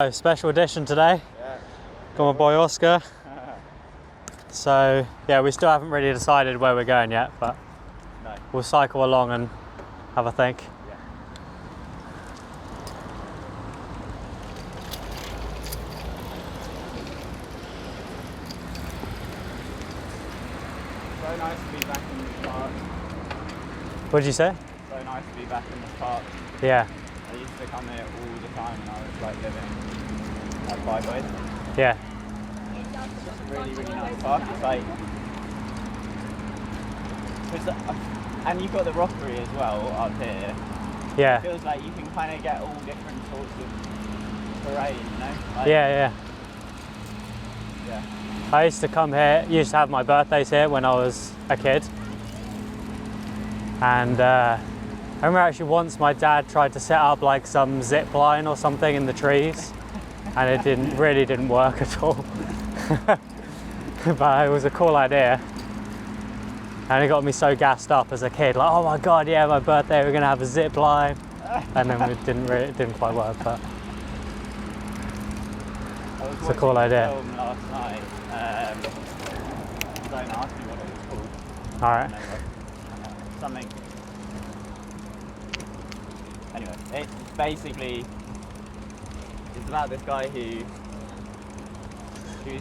So, special edition today. Yeah. Got my boy Oscar. So yeah, we still haven't really decided where we're going yet, but No. we'll cycle along and have a think. Yeah. So nice to be back in this park. What did you say? So nice to be back in this park. Yeah. I used to come here all the time when I was like living at Five Ways. Yeah. It's just a really, really nice park. It's like, and you've got the rockery as well up here. Yeah. It feels like you can kind of get all different sorts of terrain, you know? Like, Yeah. Yeah. I used to come here, used to have my birthdays here when I was a kid. And I remember actually once my dad tried to set up like some zip line or something in the trees, and it really didn't work at all. But it was a cool idea. And it got me so gassed up as a kid, like, oh my god, yeah, my birthday, we're gonna have a zip line. And then it didn't quite work, but it's a cool idea. I was watching a film last night. Don't ask me what it was called. Alright. Something. Anyway, it's basically, it's about this guy who's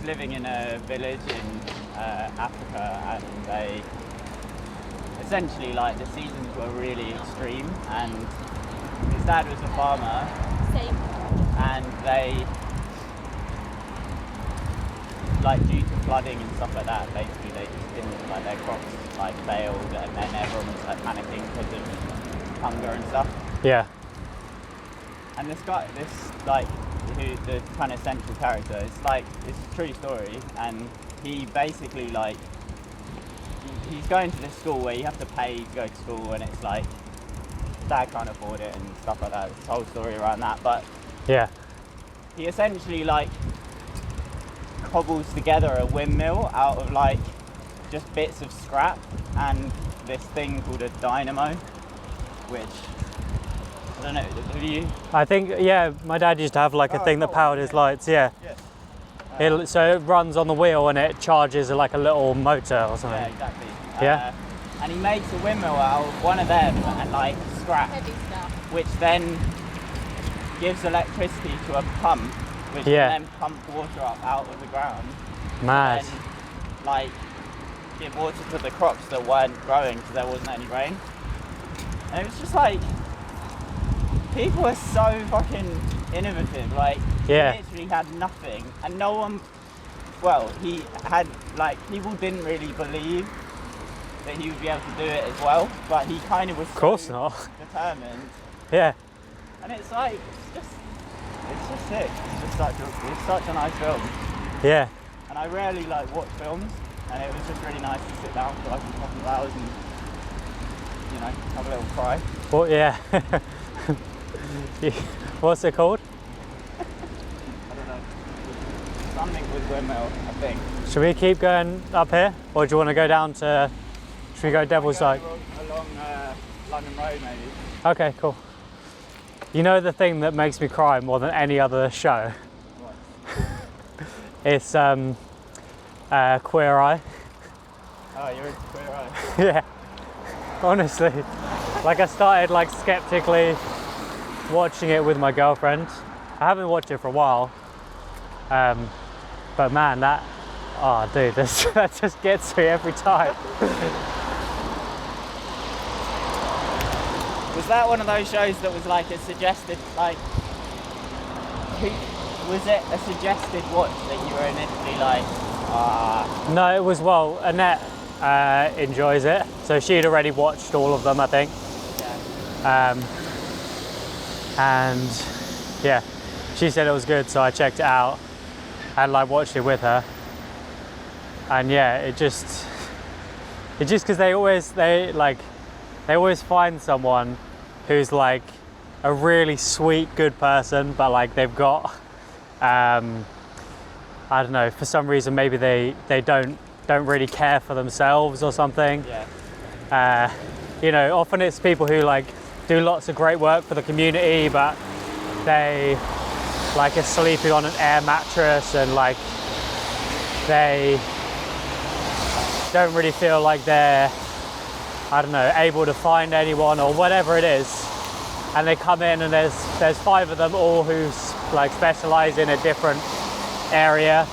living in a village in Africa, and they essentially, like, the seasons were really extreme, and his dad was a farmer. Same. And they, like, due to flooding and stuff like that, basically they just didn't, like, their crops like failed, and then everyone was like panicking because of hunger and stuff. Yeah. And this guy, who's the kind of central character, it's like, it's a true story, and he basically, like, he's going to this school where you have to pay to go to school, and it's like, dad can't afford it and stuff like that. It's a whole story around that, but Yeah. he essentially, like, cobbles together a windmill out of, like, just bits of scrap and this thing called a dynamo, which, I don't know, have you? I think, yeah, my dad used to have like a thing that powered his lights, yeah. Yes. So it runs on the wheel and it charges like a little motor or something. Yeah, exactly. Yeah? And he makes a windmill out of one of them and, like, scrap, Heavy stuff. which then gives electricity to a pump, which Yeah. can then pump water up out of the ground. Mad. And, like, give water to the crops that weren't growing because there wasn't any rain. And it was just like, people are so fucking innovative. Like, Yeah. he literally had nothing, and no one, well, he had, like, people didn't really believe that he would be able to do it as well, but he kind of was Of course so not. determined. Yeah. And it's like, it's just sick. It's such a nice film. Yeah. And I rarely, like, watch films, and it was just really nice to sit down for like a couple of hours and, you know, have a little cry. Well, yeah. What's it called? I don't know. Something with windmill, I think. Should we keep going up here, or do you want to go down to? Should we go Devil's Dyke? Along London Road, maybe. Okay, cool. You know the thing that makes me cry more than any other show? What? It's Queer Eye. Oh, you're into Queer Eye. Yeah. Honestly, like, I started like skeptically watching it with my girlfriend. I haven't watched it for a while, but man, that, oh dude, that just gets me every time. Was that one of those shows that was like a suggested, like, was it a suggested watch that you were initially like, No, it was, well, Annette enjoys it, so she'd already watched all of them, I think. yeah. And yeah, she said it was good, so I checked it out and like watched it with her. And yeah, it just because they always find someone who's like a really sweet, good person, but like they've got I don't know, for some reason maybe they don't really care for themselves or something. Yeah. You know, often it's people who like do lots of great work for the community, but they like are sleeping on an air mattress, and like they don't really feel like they're, I don't know, able to find anyone or whatever it is. And they come in, and there's 5 of them all who like specialize in a different area.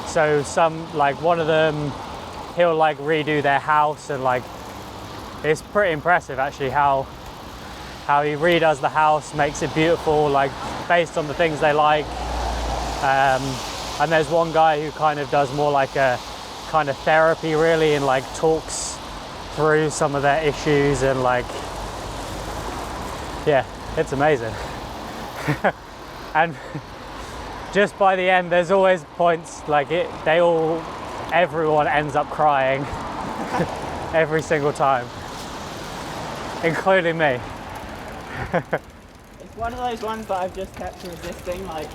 So one of them, he'll like redo their house, and like it's pretty impressive actually how he redoes the house, makes it beautiful, like based on the things they like. And there's one guy who kind of does more like a kind of therapy really, and like talks through some of their issues, and like, yeah, it's amazing. And just by the end, there's always points like everyone ends up crying every single time, including me. It's one of those ones that I've just kept resisting. Like,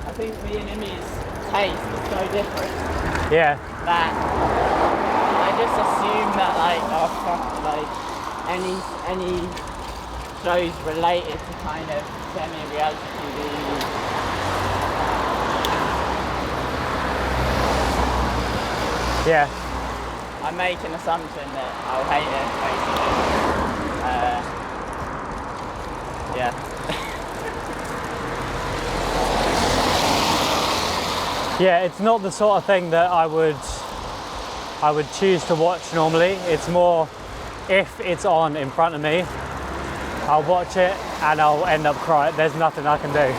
I think me and Imi's taste is so different. Yeah. That I just assume that like, oh fuck, like any shows related to kind of semi-reality TV. Yeah. I make an assumption that I'll hate it, basically. Yeah. Yeah, it's not the sort of thing that I would choose to watch normally. It's more, if it's on in front of me, I'll watch it and I'll end up crying. There's nothing I can do.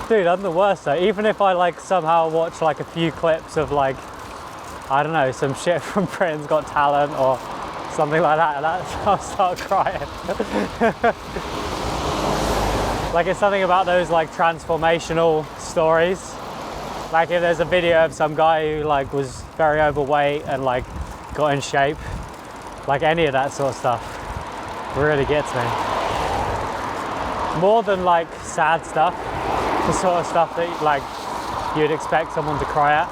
Dude, I'm the worst though. Even if I like somehow watch like a few clips of like, I don't know, some shit from Britain's Got Talent or something like that, and I'll start crying. Like, it's something about those like transformational stories. Like if there's a video of some guy who like was very overweight and like got in shape, like any of that sort of stuff really gets me. More than like sad stuff, the sort of stuff that like you'd expect someone to cry at.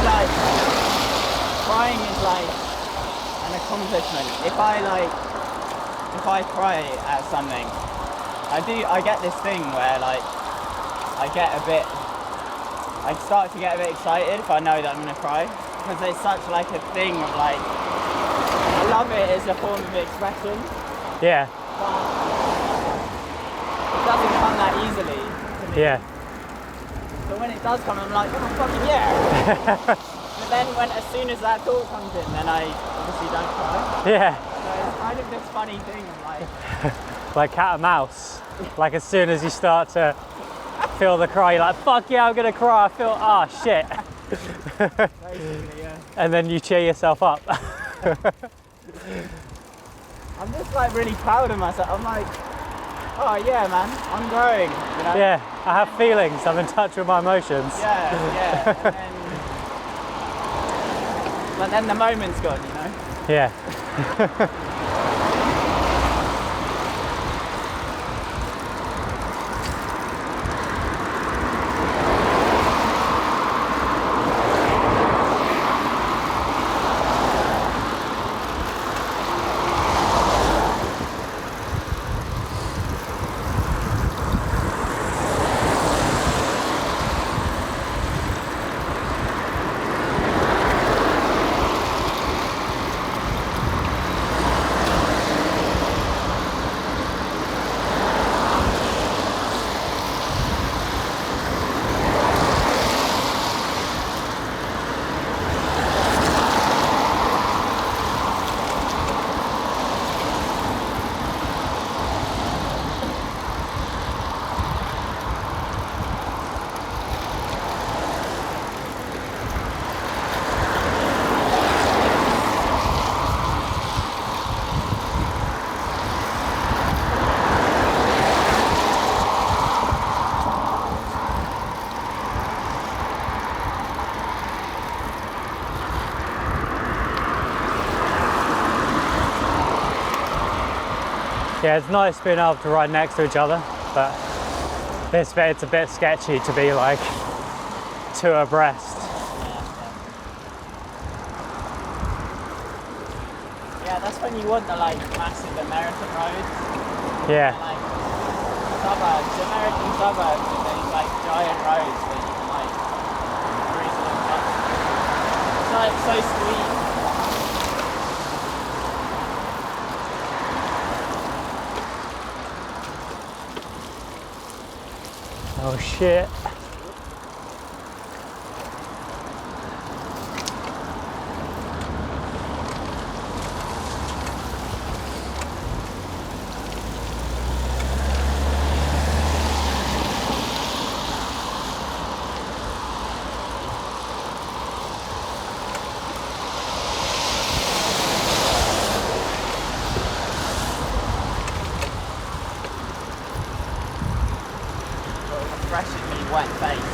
Like, crying is like an accomplishment. If I cry at something, I get this thing where like I start to get a bit excited if I know that I'm gonna cry, because there's such like a thing of like, I love it as a form of expression. Yeah. But it doesn't come that easily to me. Yeah. So when it does come, I'm like, oh fucking yeah. But then as soon as that thought comes in, then I obviously don't cry. Yeah. So it's kind of this funny thing of like, like cat and mouse. Like as soon as you start to feel the cry, you're like, fuck yeah, I'm gonna cry. I feel, oh shit. basically, yeah. And then you cheer yourself up. I'm just like really proud of myself. I'm like, oh yeah, man, I'm growing. You know? Yeah, I have feelings. I'm in touch with my emotions. Yeah. But then the moment's gone, you know? Yeah. Yeah, it's nice being able to ride next to each other, but this bit, it's a bit sketchy to be like two abreast. Yeah, that's when you want the like massive American roads. Yeah. Like suburbs, American suburbs, and these like giant roads that you can like cruise along. It's like so sweet. Oh shit. Refreshingly wet face.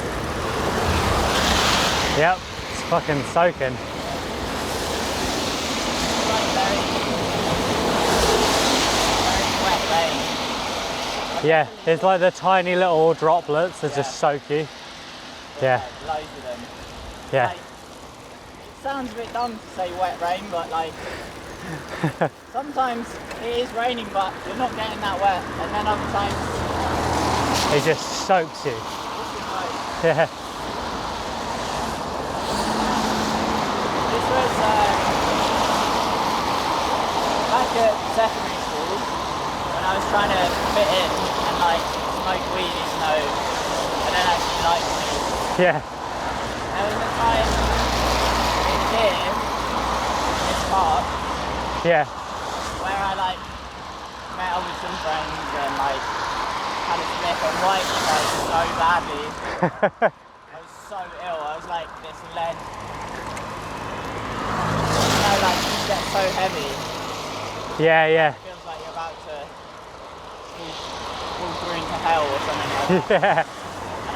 Yep, it's fucking soaking. Like very wet rain. Yeah, it's like the tiny little droplets that just soak you. Yeah. Like, loads of them. Yeah. Like, it sounds a bit dumb to say wet rain, but like sometimes it is raining, but you're not getting that wet, and then other times It just soaks you. this is like, Yeah. this was back at secondary school when I was trying to fit in and like smoke weed even though I don't actually like to. Yeah. There was a time in here, in this park, Yeah. where I like met up with some friends and like had a sniff and wiped like so badly. I was so ill. I was like this lead. You know, like you get so heavy. Yeah, yeah. It feels like you're about to fall through into hell or something like that. Yeah.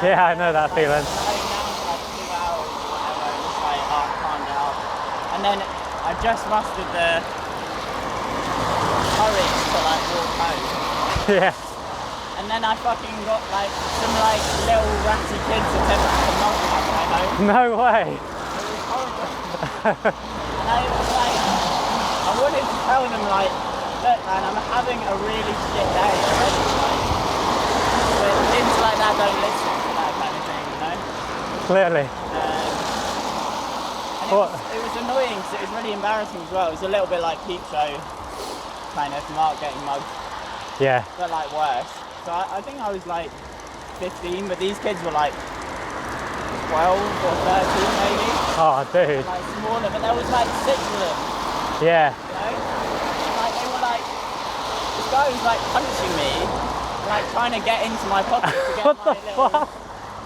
Yeah, I know that Like, feeling. lying down for like 2 hours or whatever, and just like, oh, I can't get up. And then I just mustered the courage to like walk home. Yeah. And then I fucking got like some like little ratty kids attempting to knock me up my home. No way. It was horrible. And I was like, I wanted to tell them like, look man, I'm having a really shit day already. Like, but kids like that don't listen to that kind of thing, you know? Clearly. And What? it was annoying because it was really embarrassing as well. It was a little bit like Peep Show, kind of Mark getting mugged, Yeah. but like worse. So I think I was like 15, but these kids were like 12 or 13 maybe. Oh, dude. Like smaller, but there was like 6 of them, Yeah. you know? And, like they were like, this guy was like punching me, like trying to get into my pocket to get What my the little fuck?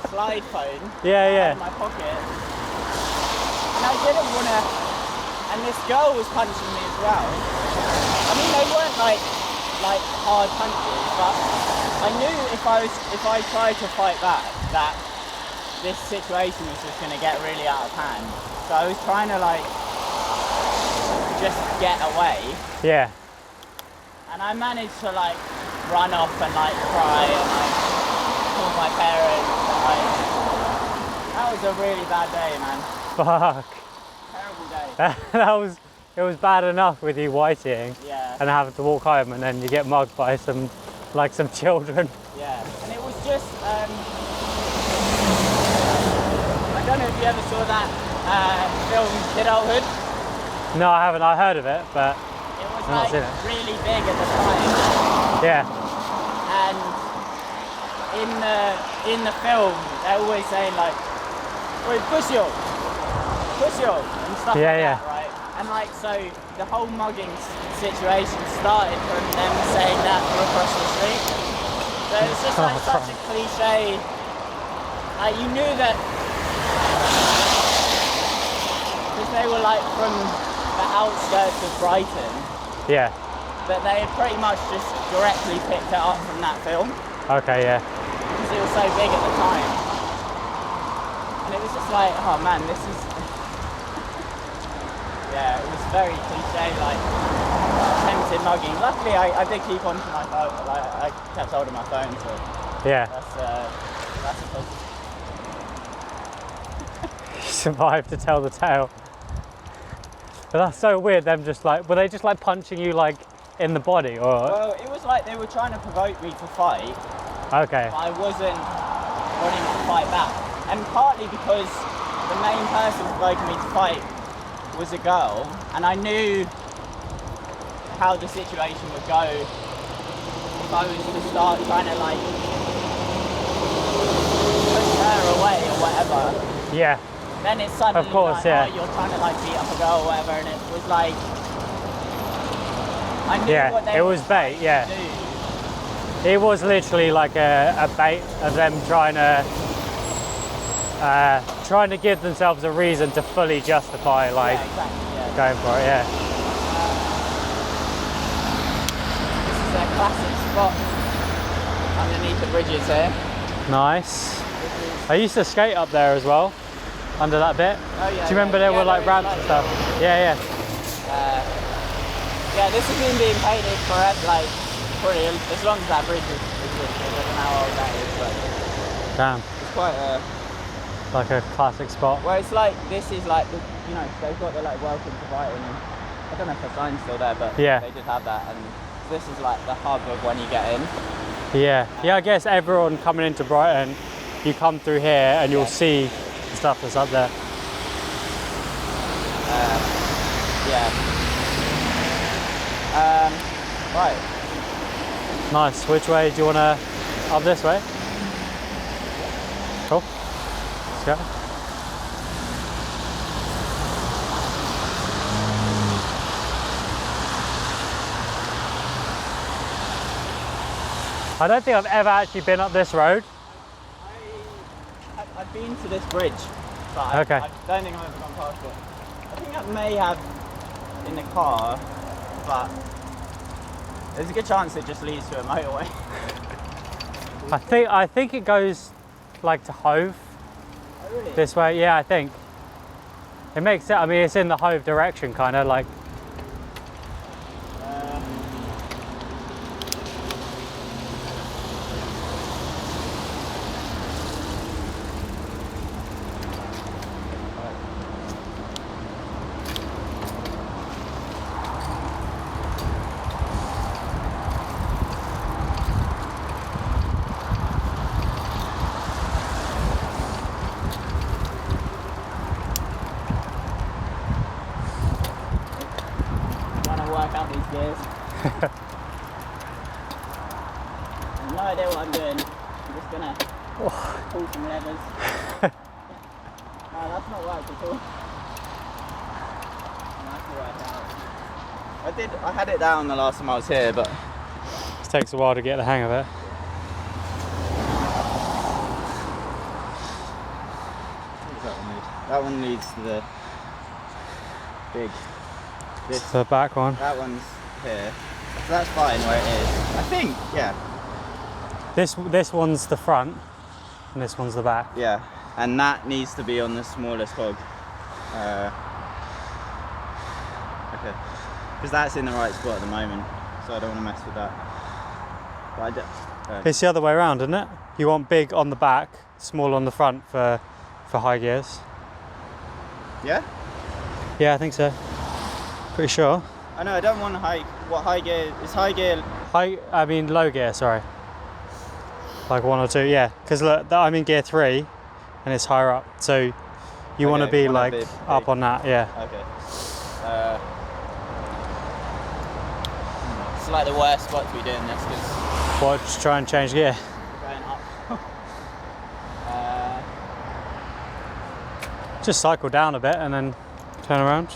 slide phone Yeah, out yeah. of my pocket. And I didn't want to, and this girl was punching me as well. I mean, they weren't like hard punches, but I knew if I tried to fight back, that this situation was just going to get really out of hand. So I was trying to like just get away, Yeah. and I managed to like run off and like cry and like call my parents. And, like, that was a really bad day, man. Fuck. Terrible day. It was bad enough with you whiting Yeah. and having to walk home, and then you get mugged by some children. Yeah, and it was just, I don't know if you ever saw that film Kidulthood. No, I haven't. I heard of it, but It was I've not like seen it. really big at the time, yeah. and in the film they're always saying like, "Wait, push you," and stuff Yeah, like yeah. that, right? And like so, the whole mugging situation started from them saying that from across the street. So it's just like such a cliche. Like you knew that because they were like from the outskirts of Brighton, Yeah. but they had pretty much just directly picked it up from that film Okay. Yeah. because it was so big at the time. And it was just like, oh man, this is. Yeah, it was very cliche, like attempted mugging. Luckily, I did keep on to my phone. Like I kept hold of my phone, so Yeah. that's a positive. You survived to tell the tale. But that's so weird, them just like, were they just like punching you like in the body or? Well, it was like they were trying to provoke me to fight. Okay. But I wasn't wanting to fight back. And partly because the main person provoking me to fight was a girl, and I knew how the situation would go if I was to start trying to like push her away or whatever. Yeah. Then it's suddenly Of course, like, yeah. oh, you're trying to like beat up a girl or whatever, and it was like, I knew Yeah, what they it were was bait, trying yeah. to do. It was literally like a bait of them trying to give themselves a reason to fully justify like Yeah, exactly, yeah. going for it, yeah. This is a classic spot underneath the bridges here. Nice. I used to skate up there as well, under that bit. Oh, yeah, Do you remember there were like ramps and stuff? Yeah, yeah. Yeah, this has been being painted forever, like pretty as long as that bridge is existed. I don't know how old that is, but Damn. it's quite a. Like a classic spot. Well, it's like this is like the, you know, they've got the like welcome to Brighton, and I don't know if the sign's still there, but Yeah. they did have that, and this is like the hub of when you get in. Yeah. Yeah, I guess everyone coming into Brighton, you come through here and you'll Yeah. see the stuff that's up there. Yeah. Right. Nice. Which way do you want to? Up this way? Cool. Let's go. I don't think I've ever actually been up this road. I've been to this bridge, but I don't think I've ever gone past it. I think I may have in the car, but there's a good chance it just leads to a motorway. I think it goes like to Hove Oh, really? this way. Yeah, I think it makes sense. I mean, it's in the Hove direction, kind of like. Work out these gears. I have no idea what I'm doing. I'm just gonna pull some levers. No, that's not worked at all. That's worked out. I had it down the last time I was here, but It takes a while to get the hang of it. what does that one lead? That one leads to the big. This. The back one. That one's here. So that's fine where it is. I think, yeah. This one's the front, and this one's the back. Yeah. And that needs to be on the smallest hog. Okay. Because that's in the right spot at the moment, so I don't want to mess with that. But I It's the other way around, isn't it? You want big on the back, small on the front for high gears. yeah? Yeah, I think so. Pretty sure. I know, I don't want high gear? Is high gear? I mean low gear, sorry. Like 1 or 2, yeah. Because look, I'm in gear 3 and it's higher up. So you want to be like big. up on that, yeah. Okay. It's like the worst spot to be doing this because Well, just try and change gear. we're going up. Just cycle down a bit and then turn around.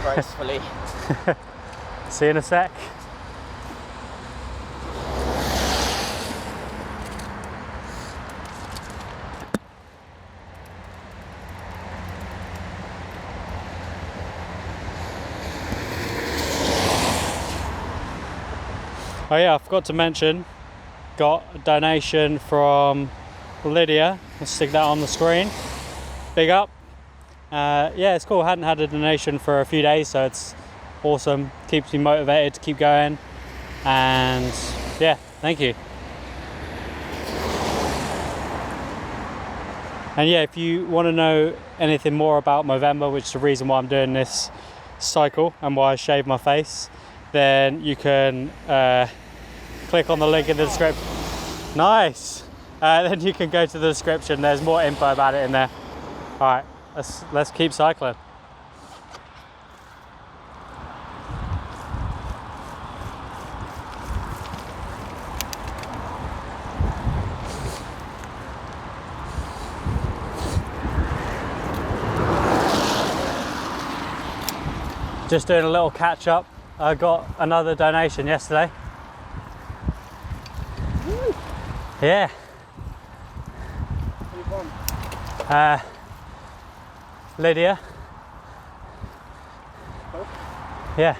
Gracefully. See you in a sec. Oh yeah, I forgot to mention, got a donation from Lydia. Let's stick that on the screen. Big up. Yeah, it's cool. I hadn't had a donation for a few days, so it's awesome. Keeps me motivated to keep going. And yeah, thank you. And yeah, if you want to know anything more about Movember, which is the reason why I'm doing this cycle and why I shave my face, then you can click on the link in the description. Nice. Then you can go to the description. There's more info about it in there. All right, let's keep cycling. Just doing a little catch up. I got another donation yesterday. Woo. Yeah. Lydia. Oh. Yeah.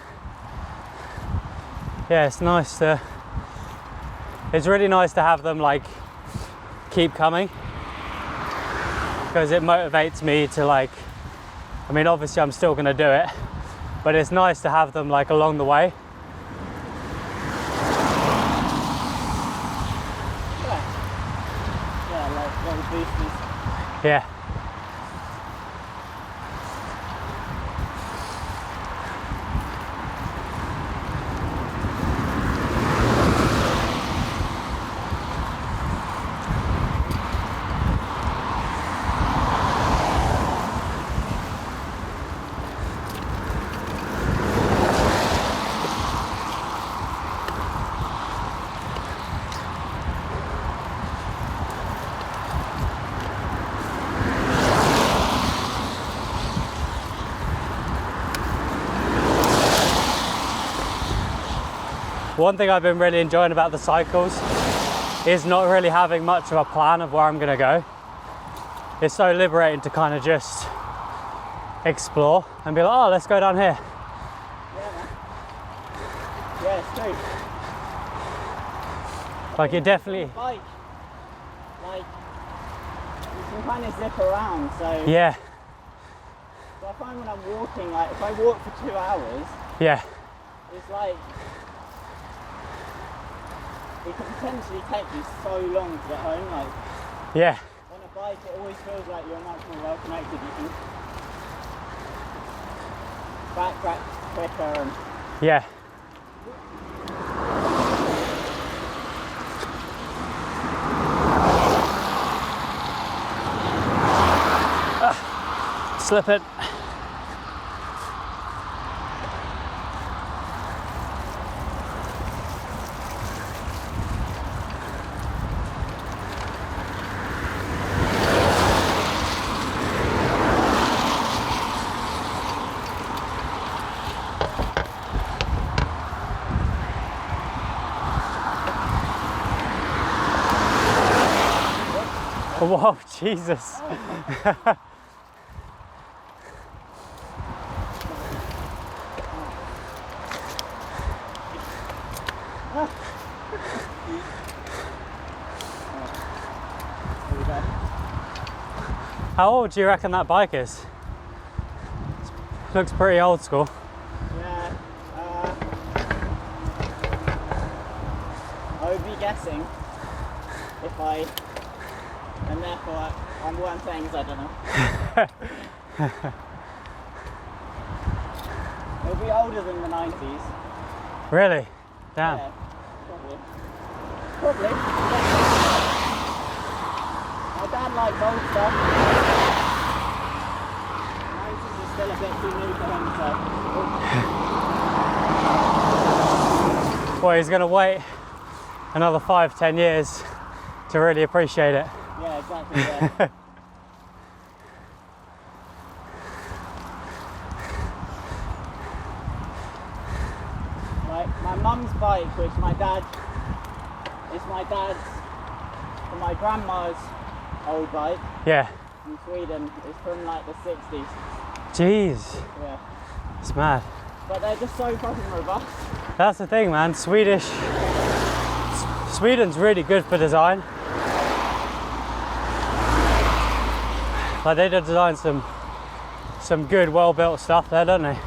Yeah, it's nice to. It's really nice to have them like keep coming, because it motivates me to like. I mean, obviously, I'm still going to do it. But it's nice to have them like along the way. Yeah, like little boosters. Yeah. One thing I've been really enjoying about the cycles is not really having much of a plan of where I'm going to go. It's so liberating to kind of just explore and be like, oh, let's go down here. Yeah, man. Yeah, it's true. Like it definitely. Bike, like you can kind of zip around. So Yeah. So I find when I'm walking, like if I walk for 2 hours, Yeah. it's like it can potentially take you so long to get home. Like Yeah. on a bike, it always feels like you're much more well connected. You can backtrack quicker and Yeah. Slip it. Whoa, Jesus. How old do you reckon that bike is? Looks pretty old school. yeah. I would be guessing if I, and therefore I'm what I'm saying is I don't know. It'll be older than the 90s. Really? Damn. Yeah, probably. My dad likes old stuff. 90s is still a bit too new for him, so. Well, he's gonna wait another 5-10 years to really appreciate it. Yeah, exactly, yeah. Like my mum's bike, which is my dad's, and my grandma's old bike Yeah. in Sweden, is from like the 60s. Jeez, Yeah. it's mad. But they're just so fucking robust. That's the thing, man. Sweden's really good for design. Like they design some good, well-built stuff there, don't they?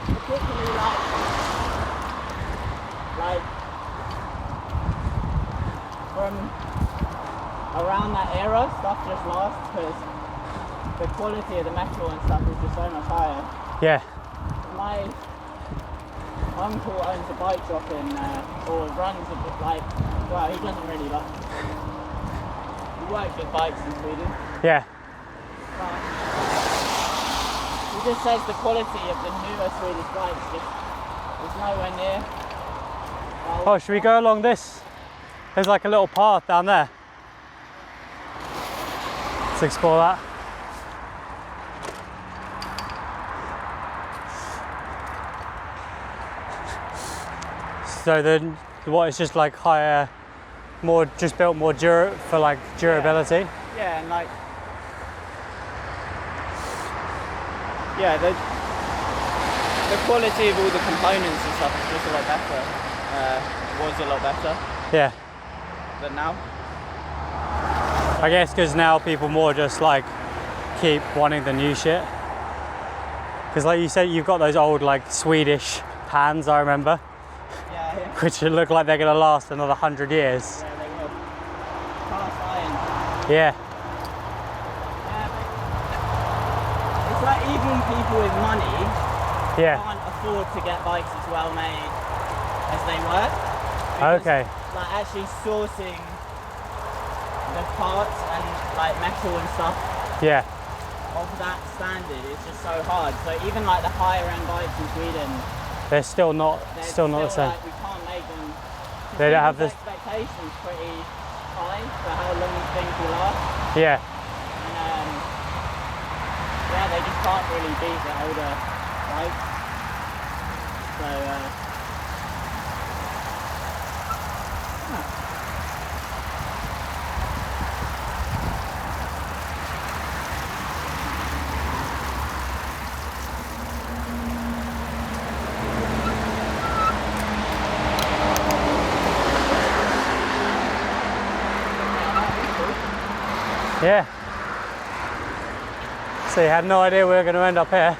Particularly like from, I around that era, stuff just lasts because the quality of the metal and stuff is just so much higher. Yeah. My uncle owns a bike shop in, or runs a bit like, well, he doesn't really like, he works with bikes in Sweden. Yeah. But he just says the quality of the newer Swedish bikes just is nowhere near. Oh, should we go along this? There's like a little path down there. Let's explore that. So then, what is just like higher, more just built more for like durability. Yeah, and like, yeah, the quality of all the components and stuff is just a lot better. Was a lot better Yeah. than now. I guess because now people more just like keep wanting the new shit. Because like you said, you've got those old like Swedish pans, I remember, Yeah, yeah. which look like they're gonna last another 100 years. Yeah, they will. Cast iron. Yeah. Yeah, but it's like even people with money Yeah. can't afford to get bikes as well made as they were. Okay. Like actually sourcing the parts and like metal and stuff Yeah. of that standard is just so hard. So even like the higher end bikes in Sweden, They're still not they're still not the same. like, we can't make them. They don't have People's this. expectations pretty high for how long these things will last. Yeah. And yeah, they just can't really beat the older bikes. So Yeah. So you had no idea we were going to end up here.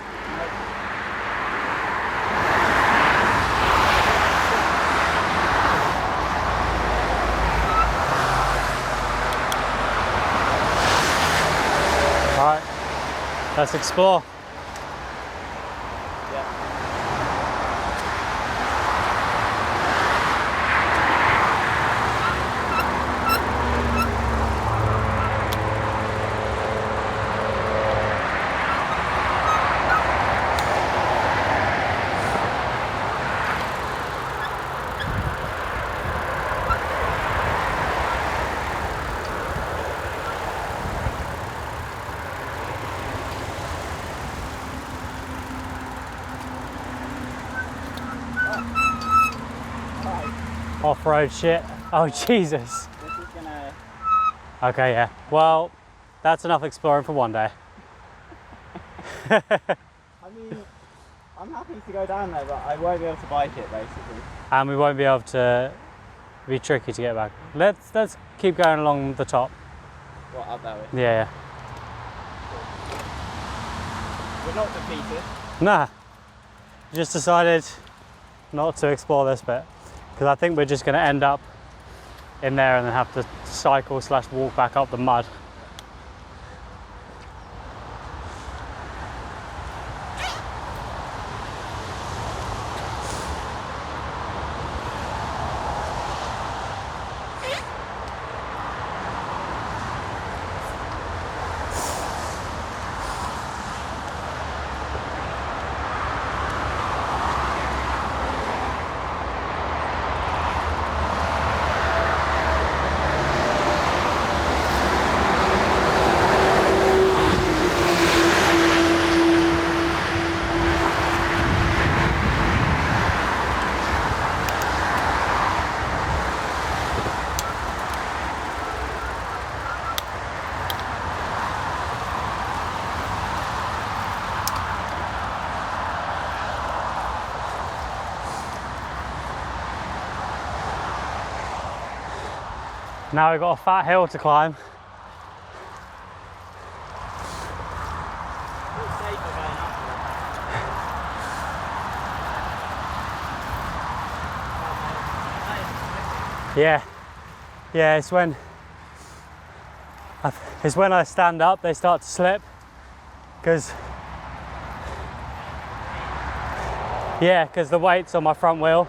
All right, let's explore. yeah. Off-road shit. Oh Jesus. This is gonna. Okay, yeah. Well, that's enough exploring for one day. I mean, I'm happy to go down there, but I won't be able to bike it basically. And we won't be able to. Be tricky to get back. Let's keep going along the top. What, up that way? Yeah. We're not defeated. Nah. Just decided not to explore this bit because I think we're just going to end up in there and then have to cycle/walk back up the mud. Now we've got a fat hill to climb. Yeah, it's when is when I stand up, they start to slip. Because the weight's on my front wheel.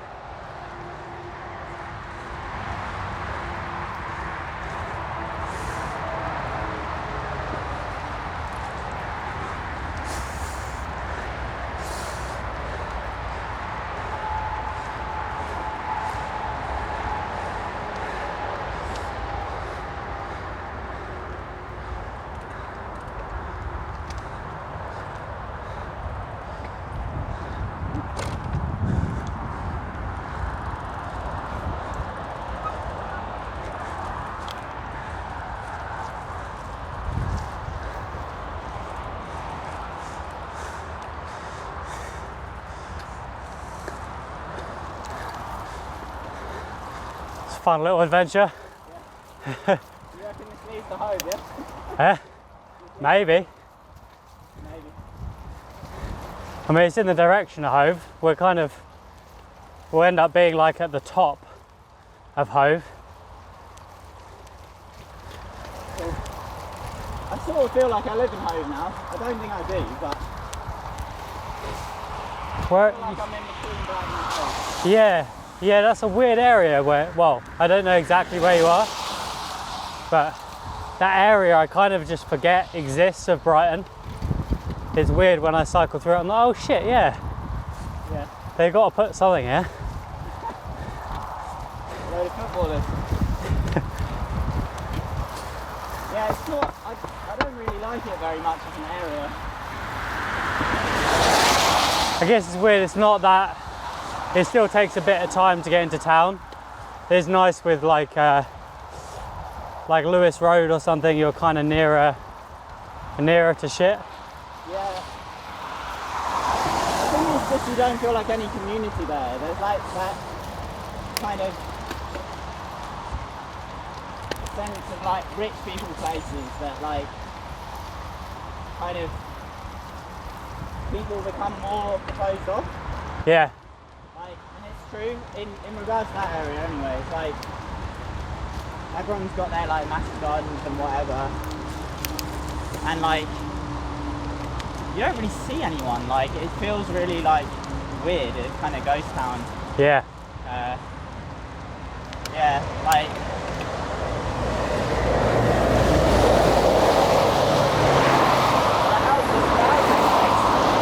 Fun little adventure. Yeah. You reckon this leads to Hove, yeah? Maybe. Maybe. I mean, it's in the direction of Hove. We'll end up being like at the top of Hove. Well, I sort of feel like I live in Hove now. I don't think I do, but I feel like I'm in between Brighton and Hove. Yeah, that's a weird area where, well, I don't know exactly where you are, but that area I kind of just forget exists of Brighton. It's weird when I cycle through it, I'm like, oh shit, yeah. They've got to put something here. Load of footballers. Yeah, it's not, I don't really like it very much as an area. I guess it's weird, it's not that, it still takes a bit of time to get into town. It's nice with like Lewis Road or something, you're kind of nearer to shit. Yeah. The thing is just you don't feel like any community there. There's like that kind of sense of like rich people places that like kind of people become more closed off. Yeah. Like, and it's true in regards to that area anyway. It's like everyone's got their like massive gardens and whatever, and like you don't really see anyone. Like it feels really like weird. It's kind of ghost town. Yeah. Yeah, like the house is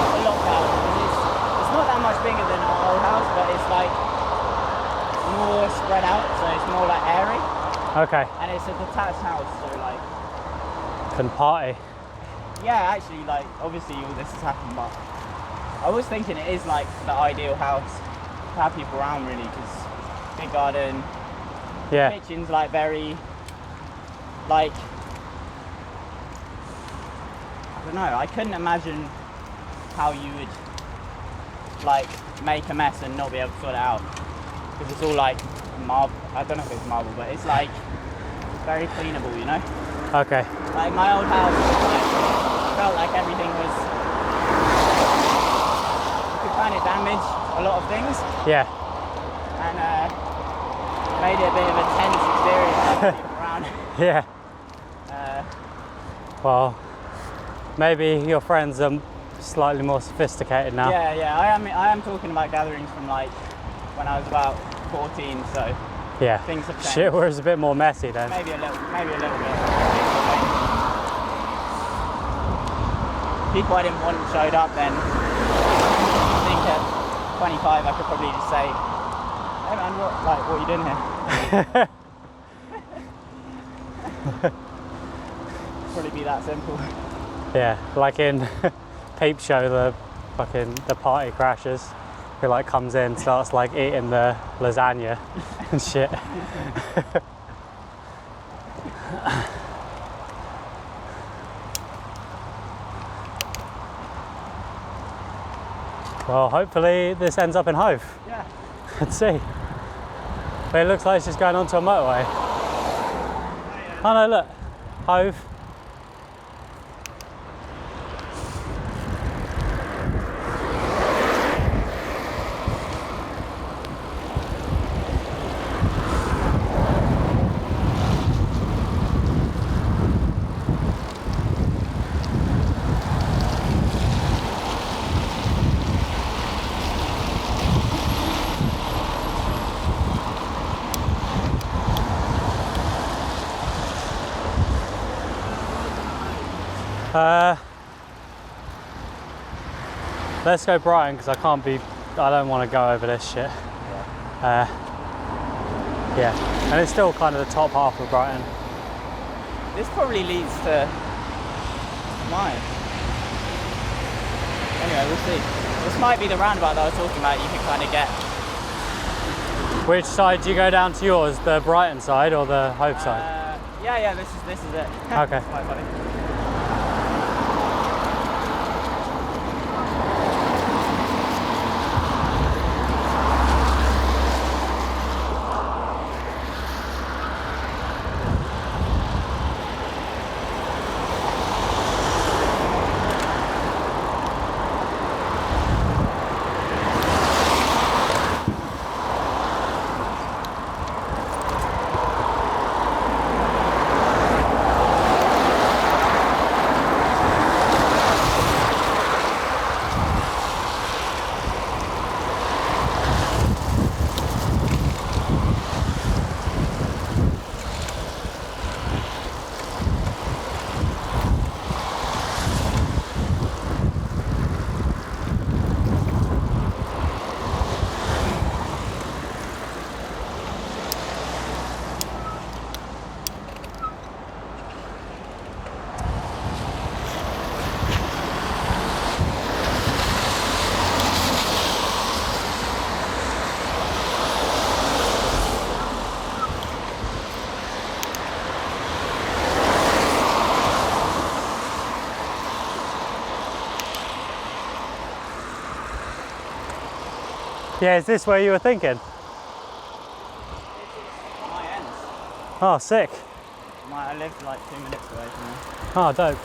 a lot better because it's not that much bigger than our old house, but it's like more spread out, so it's more like airy. Okay. And it's a detached house, so like Can party. yeah, actually, like obviously all this has happened, but I was thinking it is like the ideal house to have people around really, because big garden. Yeah. Kitchen's like very, like, I don't know, I couldn't imagine how you would like make a mess and not be able to sort it out, because it's all like marble. I don't know if it's marble, but it's like very cleanable, you know. Okay. Like my old house, like, felt like everything was, you could kind of damage a lot of things. Yeah. And made it a bit of a tense experience having people around. Yeah. Well, maybe your friends are slightly more sophisticated now. Yeah, I am talking about gatherings from like when I was about 14, so Yeah. things have changed. Shit was a bit more messy then. Maybe a little bit. People I didn't want showed up then. I think at 25 I could probably just say, hey man, what are you doing here? Probably be that simple. Yeah, like in Peep Show, the party crashes, who like comes in, starts like eating the lasagna and shit. Well, hopefully this ends up in Hove. Yeah. Let's see. But it looks like it's just going onto a motorway. Oh no, look, Hove. Let's go Brighton because I don't want to go over this shit. Yeah, and it's still kind of the top half of Brighton. This probably leads to mine. Anyway, we'll see. This might be the roundabout that I was talking about. You can kind of get. Which side do you go down to yours? The Brighton side or the Hope side? Yeah. This is it. Okay. It's quite funny. Yeah, is this where you were thinking? My ends. Oh, sick. I live like 2 minutes away from there. Oh, dope.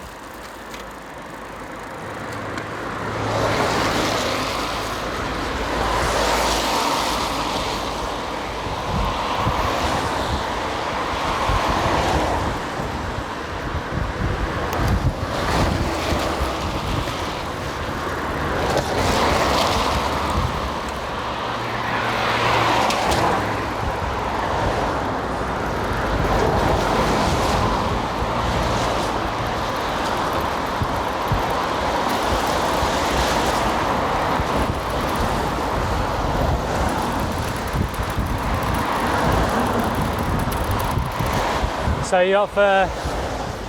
So you up for,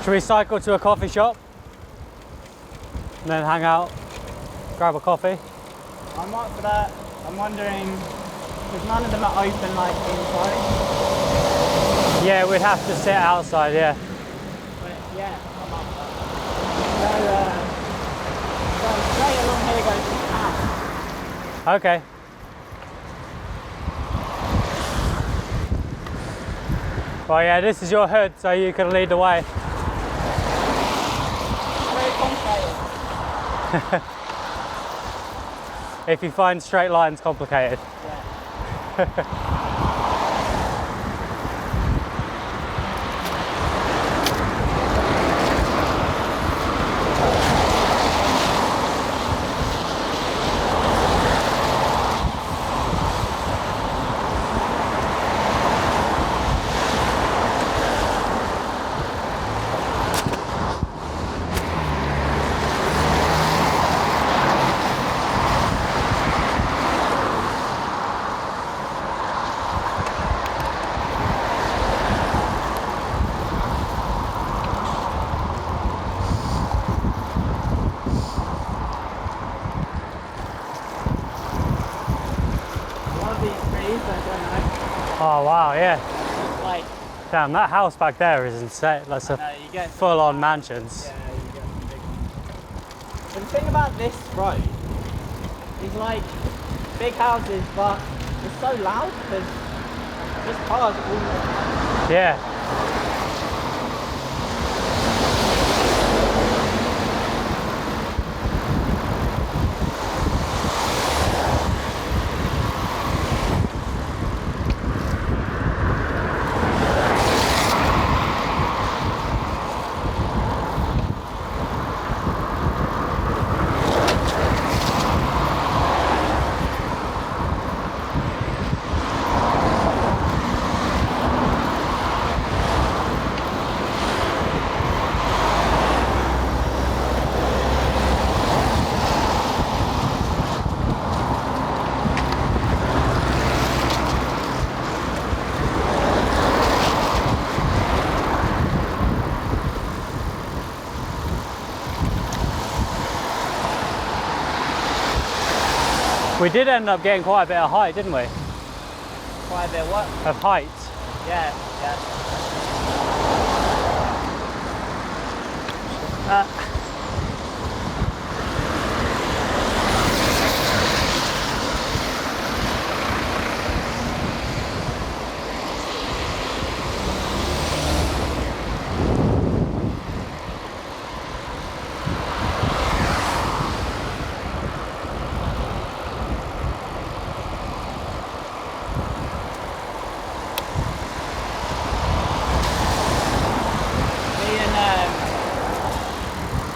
should we cycle to a coffee shop? And then hang out, grab a coffee? I'm up for that. I'm wondering, because none of them are open like inside. Yeah, we'd have to sit outside, yeah. But yeah, I'm up for that. So straight along here goes to the house. Okay. Well, yeah, this is your hood, so you can lead the way. Very complicated. If you find straight lines complicated. Yeah. Oh wow, yeah. Like, Damn, that house back there is insane. That's a you get full-on mansions. Yeah, you get some big ones. But the thing about this road is like big houses, but it's so loud because there's cars all the time. Yeah. We did end up getting quite a bit of height, didn't we? Quite a bit what? Of height. Yeah, yeah.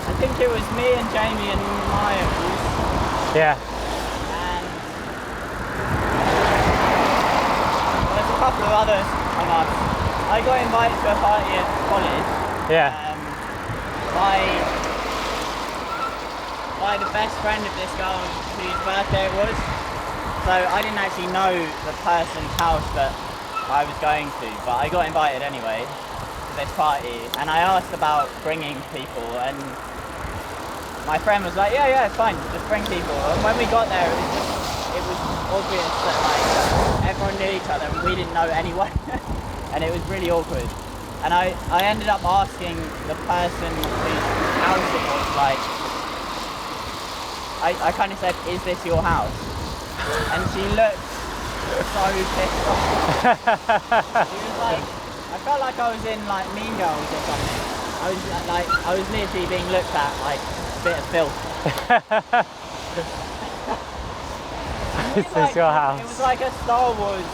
I think it was me and Jamie and Maya, Yeah. and there's a couple of others on us. I got invited to a party at college. Yeah. By the best friend of this girl whose birthday it was. So I didn't actually know the person's house that I was going to, but I got invited anyway to this party, and I asked about bringing people, and my friend was like, yeah, it's fine, just bring people. And when we got there, it was obvious that like everyone knew each other and we didn't know anyone, and it was really awkward. And I ended up asking the person whose house it was, like, I kind of said, is this your house? And she looked so pissed off. She was like, I felt like I was in like Mean Girls or something. I was literally being looked at like a bit of filth. Is this your house? It was like a Star Wars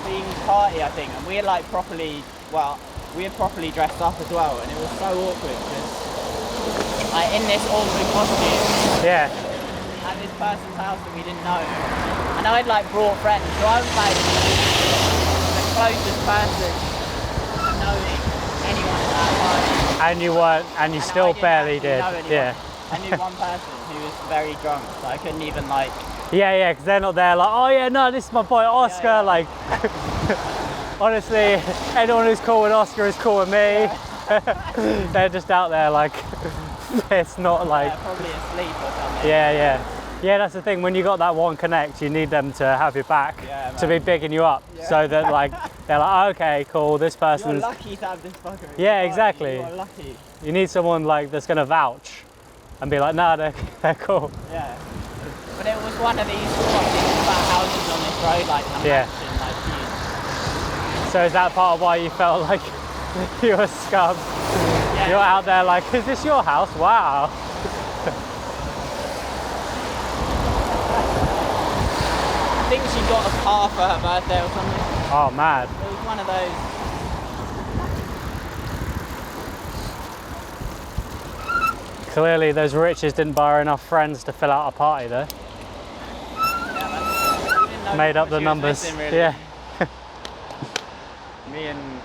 themed party, I think, and we had like properly dressed up as well, and it was so awkward because like in this awkward costume. Yeah. At this person's house that we didn't know, and I'd like brought friends, so I was like the closest person to knowing anyone at that party. And you weren't, and you still barely did. Yeah. I knew one person who was very drunk, so I couldn't even like. Yeah, because they're not there like, oh yeah, no, this is my boy Oscar. Yeah. Like, honestly, anyone who's cool with Oscar is cool with me. Yeah. They're just out there like, it's not like. Yeah, probably asleep or something. Yeah, that's the thing. When you got that one connect, you need them to have your back, to be bigging you up, so that like they're like, oh, okay, cool, this person's. You're lucky to have this fucker. Yeah, exactly. You're lucky. You need someone like that's gonna vouch, and be like, nah, they're cool. Yeah. But it was one of these flat houses on this road, like a mansion, like huge. So is that part of why you felt like you were scum? Yeah. You're out there like, is this your house? Wow. I think she got a car for her birthday or something. Oh, mad. It was one of those. Clearly those riches didn't buy her enough friends to fill out a party though. Yeah, made up the numbers. Missing, really. Yeah. Me and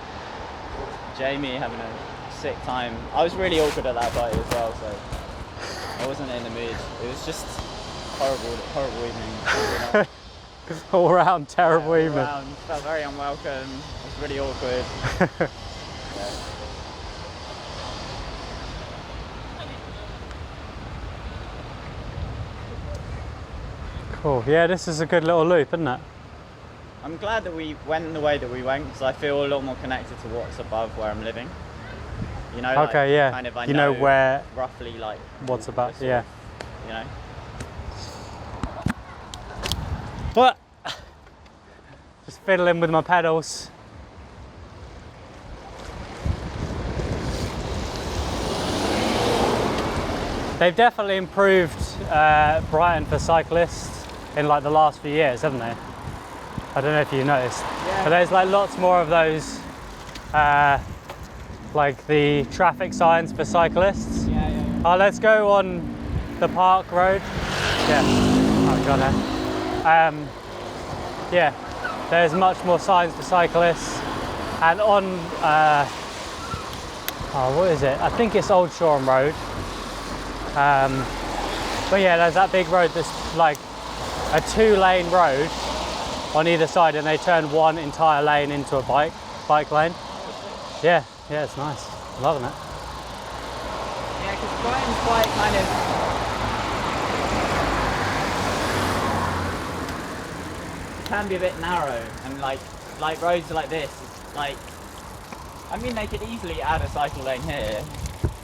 Jamie having a sick time. I was really awkward at that party as well, so I wasn't in the mood. It was just horrible evening. All round terrible evening. All round, felt very unwelcome. It was really awkward. Cool. Yeah, this is a good little loop, isn't it? I'm glad that we went the way that we went because I feel a lot more connected to what's above where I'm living. You know, okay, like, yeah. kind of I you know where roughly like what's about, sort yeah. of, you know. What? Just fiddling with my pedals. They've definitely improved Brighton for cyclists in like the last few years, haven't they? I don't know if you noticed, but there's like lots more of those, like the traffic signs for cyclists. Yeah. Oh, let's go on the Park Road. Yeah, oh god, yeah, there's much more signs for cyclists, and on, oh, what is it? I think it's Old Shoreham Road. But yeah, there's that big road that's like a 2-lane road on either side, and they turn one entire lane into a bike lane. Yeah, it's nice. I'm loving it. Yeah, because Brighton's quite kind of can be a bit narrow, and like roads like this, like, I mean, they could easily add a cycle lane here.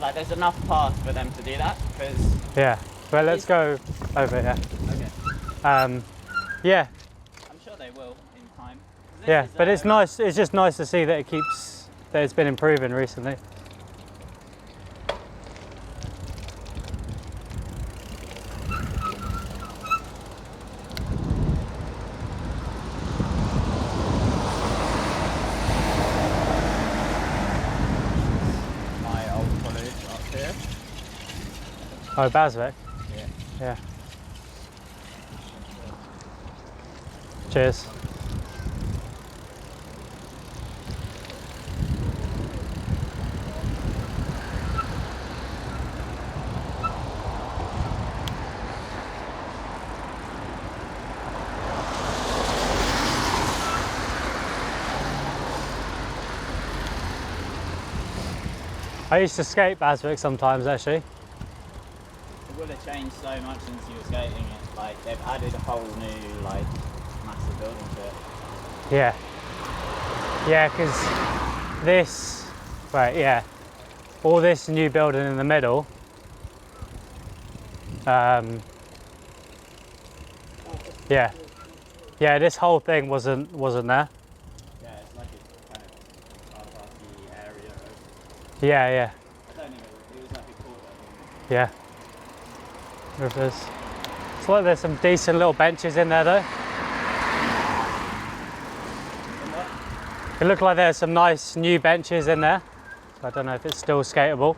Like, there's enough path for them to do that, because... Yeah, well, let's go over here. Okay. Yeah, I'm sure they will in time. yeah, but it's nice. It's just nice to see that that it's been improving recently. My old college up here. Oh, Baswick. Yeah. Yeah. Cheers. I used to skate Baswick sometimes, actually. It would have changed so much since you were skating it. Like, they've added a whole new, like, massive building to it. Yeah. Yeah, because this, right, yeah, all this new building in the middle, yeah, this whole thing wasn't there. Yeah, it's like a kind of car-party area. Yeah, yeah, I don't know, it was like a quarter. yeah. Rivers. It's like there's some decent little benches in there though. It looked like there's some nice new benches in there. So I don't know if it's still skatable.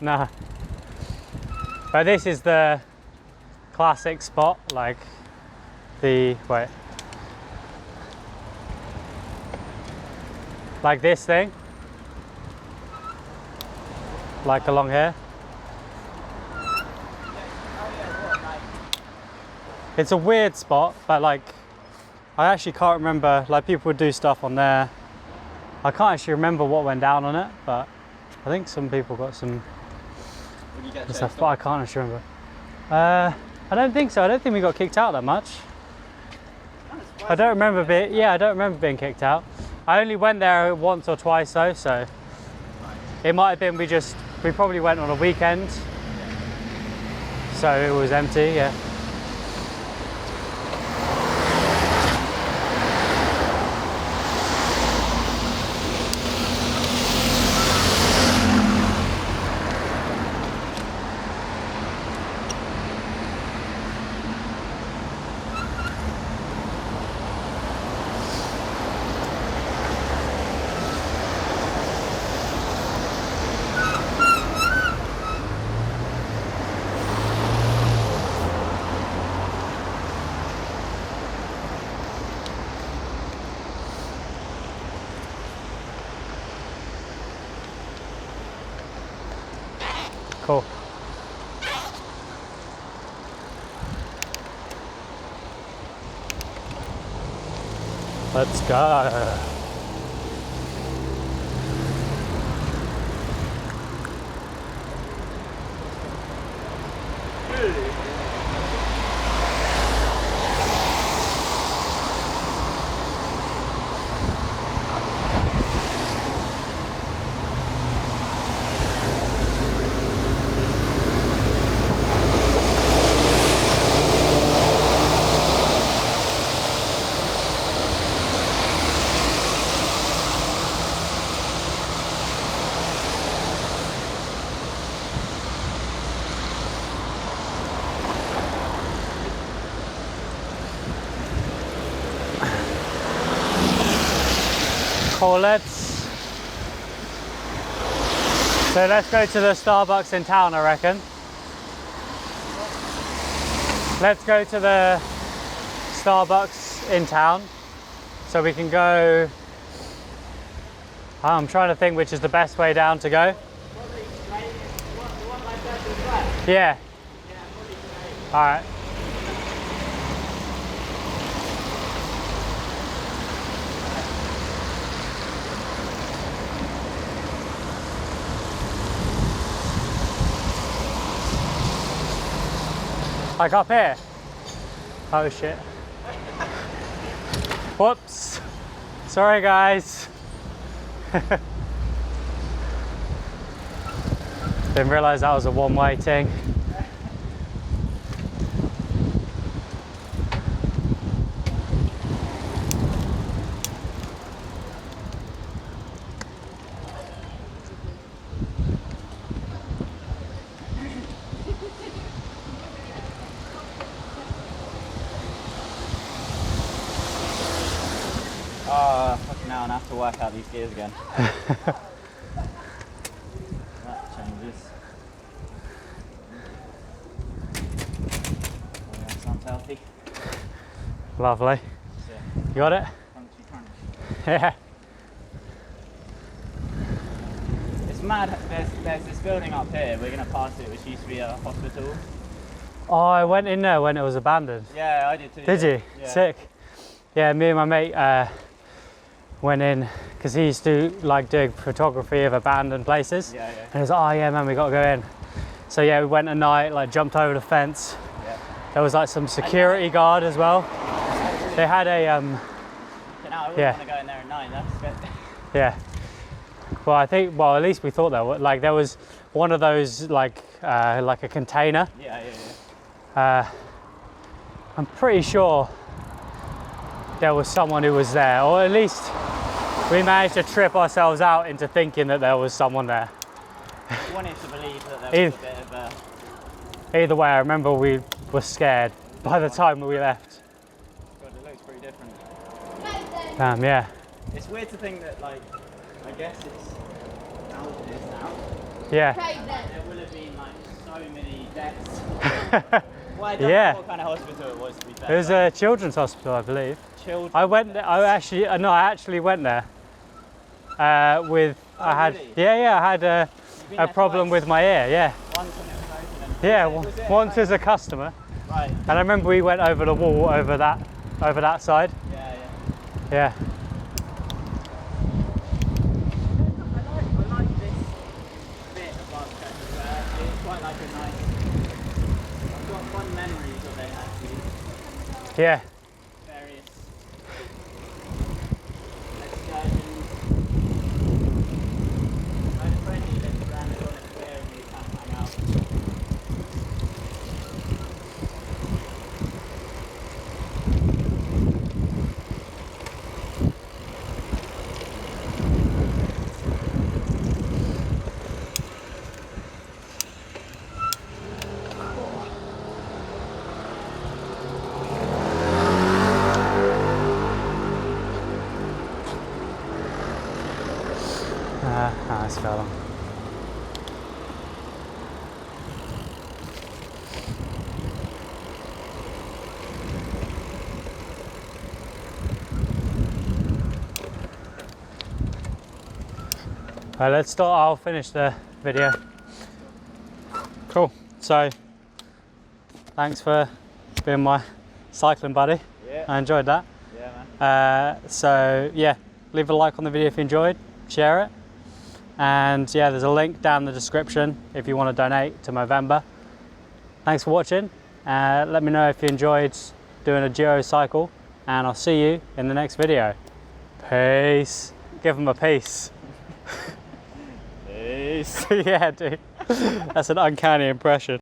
Nah. But this is the classic spot, like wait. Like this thing. Like along here. It's a weird spot, but like, I actually can't remember, like people would do stuff on there. I can't actually remember what went down on it, but I think some people got some stuff, but I can't actually remember. I don't think so. I don't think we got kicked out that much. I don't remember being kicked out. I only went there once or twice though, so it might have been we probably went on a weekend, so it was empty, yeah. Cool. Let's go. Cool, let's go to the Starbucks in town, I reckon. Let's go to the Starbucks in town so we can go. I'm trying to think which is the best way down to go. Yeah. All right. Like up here? Oh shit. Whoops. Sorry guys. Didn't realise that was a one-way thing. Oh, fucking hell, I have to work out these gears again. That changes. Oh, that sounds healthy. Lovely. So, You got it? crunchy crunch. Yeah. It's mad, there's this building up here, we're going to pass it, which used to be a hospital. Oh, I went in there when it was abandoned. Yeah, I did too. Did you? Yeah. Sick. Yeah, me and my mate went in because he used to like doing photography of abandoned places. Yeah, yeah. And he was like, oh yeah, man, we got to go in. So yeah, we went at night, like jumped over the fence. Yeah. There was like some security guard as well. They had a I wouldn't yeah. want to go in there at night, that's good. Yeah. Well, I think, well, at least we thought there was one of those like a container. Yeah, yeah, yeah. I'm pretty sure there was someone who was there, or at least we managed to trip ourselves out into thinking that there was someone there. I wanted to believe that there was a bit of a... Either way, I remember we were scared by the time we left. God, it looks pretty different. Yeah. It's weird to think that, like, I guess it's how it is now. Yeah. There will have been, like, so many deaths. Well, I don't Yeah. know what kind of hospital it was, to be fair. It was a children's hospital, I believe. Children. I went there, I actually went there with, Really? I had a You've been there problem twice? with my ear, yeah. Once when it was open and... Yeah, Was it once like- as a customer. Right. And I remember we went over the wall over that side. Yeah, yeah. Yeah. I like this bit of architecture where it's quite like a nice... I've got fun memories of it, actually. Yeah. Various excursions. I had a friend who lived around the corner from here and we kind of hang out. Nice fella. Right, let's start. I'll finish the video. Cool. So, thanks for being my cycling buddy. Yeah. I enjoyed that. Yeah, man. So yeah, leave a like on the video if you enjoyed, share it, and yeah, there's a link down in the description if you want to donate to Movember. Thanks for watching. Let me know if you enjoyed doing a Giro cycle, and I'll see you in the next video. Peace. Give them a peace. Peace. Yeah, dude. That's an uncanny impression.